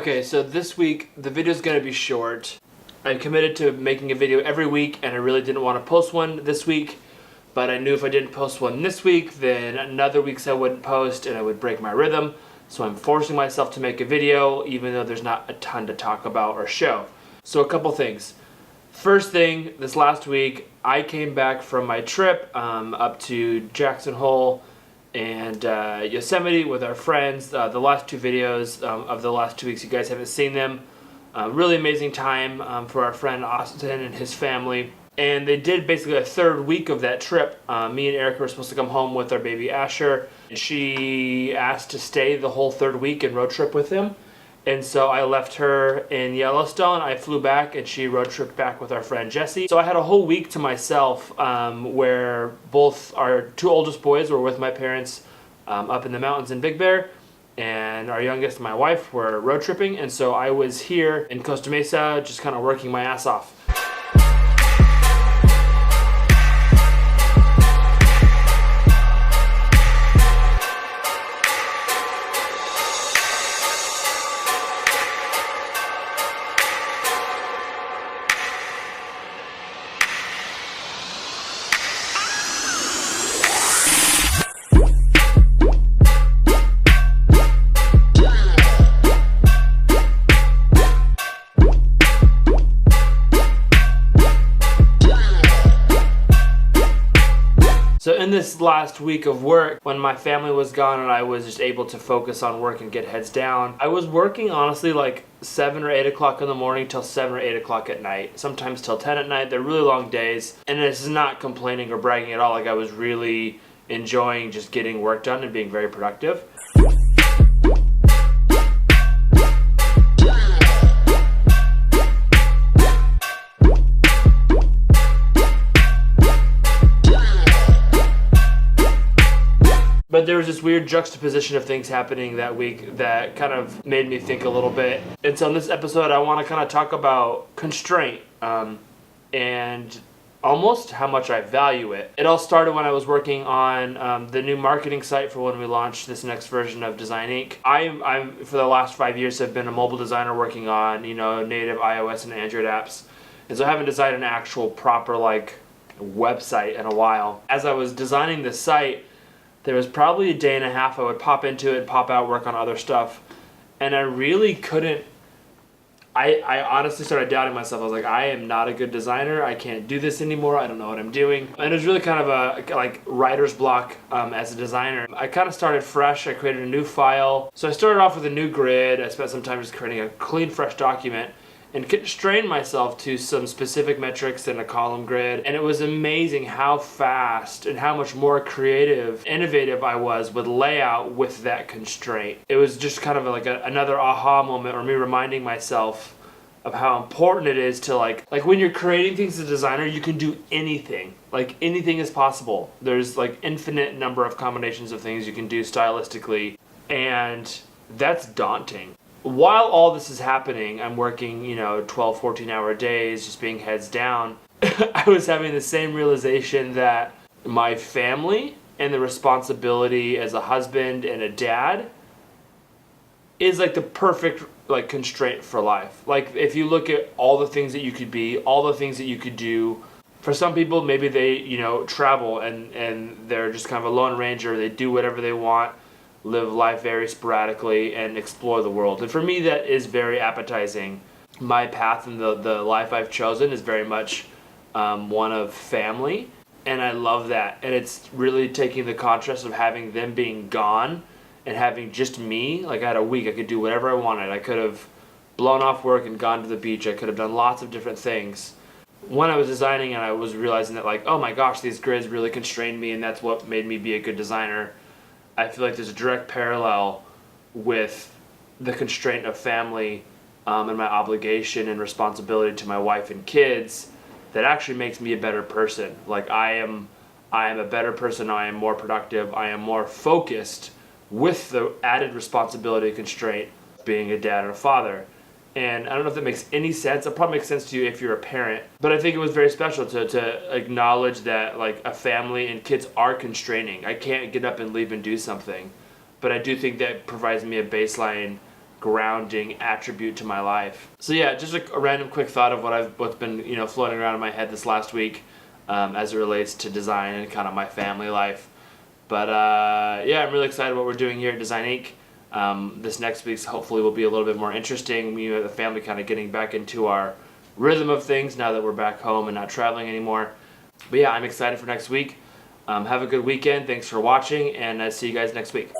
Okay, so this week the video is going to be short. I committed to making a video every week and I really didn't want to post one this week, but I knew if I didn't post one this week, then another weeks I wouldn't post and I would break my rhythm. So I'm forcing myself to make a video even though there's not a ton to talk about or show. So a couple things. First thing, this last week I came back from my trip up to Jackson Hole and Yosemite with our friends. The last two videos of the last 2 weeks, you guys haven't seen them. Really amazing time for our friend Austin and his family. And they did basically a third week of that trip. Me and Erica were supposed to come home with our baby Asher. She asked to stay the whole third week and road trip with him. And so I left her in Yellowstone. I flew back and she road tripped back with our friend Jesse. So I had a whole week to myself where both our two oldest boys were with my parents up in the mountains in Big Bear, and our youngest, my wife, were road tripping. And so I was here in Costa Mesa just kind of working my ass off. So in this last week of work, when my family was gone and I was just able to focus on work and get heads down, I was working honestly like 7 or 8 o'clock in the morning till 7 or 8 o'clock at night, sometimes till 10 at night. They're really long days, and it's not complaining or bragging at all. Like, I was really enjoying just getting work done and being very productive. But there was this weird juxtaposition of things happening that week that kind of made me think a little bit. And so in this episode, I want to kind of talk about constraint and almost how much I value it. It all started when I was working on the new marketing site for when we launched this next version of Design Inc. I'm for the last 5 years have been a mobile designer working on native iOS and Android apps, and so I haven't designed an actual proper website in a while. As I was designing this site, there was probably a day and a half I would pop into it, pop out, work on other stuff, and I really couldn't. I honestly started doubting myself. I was like, I am not a good designer. I can't do this anymore. I don't know what I'm doing. And it was really kind of a writer's block as a designer. I kind of started fresh. I created a new file. So I started off with a new grid. I spent some time just creating a clean, fresh document and constrained myself to some specific metrics in a column grid. And it was amazing how fast and how much more creative, innovative I was with layout with that constraint. It was just kind of like another aha moment, or me reminding myself of how important it is to like when you're creating things as a designer, you can do anything. Like, anything is possible. There's infinite number of combinations of things you can do stylistically, and that's daunting. While all this is happening, I'm working, 12, 14-hour days, just being heads down. I was having the same realization that my family and the responsibility as a husband and a dad is the perfect constraint for life. If you look at all the things that you could be, all the things that you could do. For some people, maybe they, travel and they're just kind of a lone ranger. They do whatever they want, live life very sporadically, and explore the world. And for me, that is very appetizing. My path and the life I've chosen is very much one of family, and I love that. And it's really taking the contrast of having them being gone and having just me. I had a week, I could do whatever I wanted. I could have blown off work and gone to the beach. I could have done lots of different things. When I was designing, and I was realizing that oh my gosh, these grids really constrained me, and that's what made me be a good designer. I feel like there's a direct parallel with the constraint of family and my obligation and responsibility to my wife and kids that actually makes me a better person. I am a better person. I am more productive. I am more focused with the added responsibility and constraint of being a dad and a father. And I don't know if that makes any sense. It probably makes sense to you if you're a parent. But I think it was very special to acknowledge that a family and kids are constraining. I can't get up and leave and do something. But I do think that provides me a baseline grounding attribute to my life. So yeah, just a random quick thought of what's been floating around in my head this last week as it relates to design and kind of my family life. But yeah, I'm really excited what we're doing here at Design Inc. This next week's hopefully will be a little bit more interesting. Me and the family kind of getting back into our rhythm of things now that we're back home and not traveling anymore. But yeah, I'm excited for next week. Have a good weekend. Thanks for watching, and I'll see you guys next week.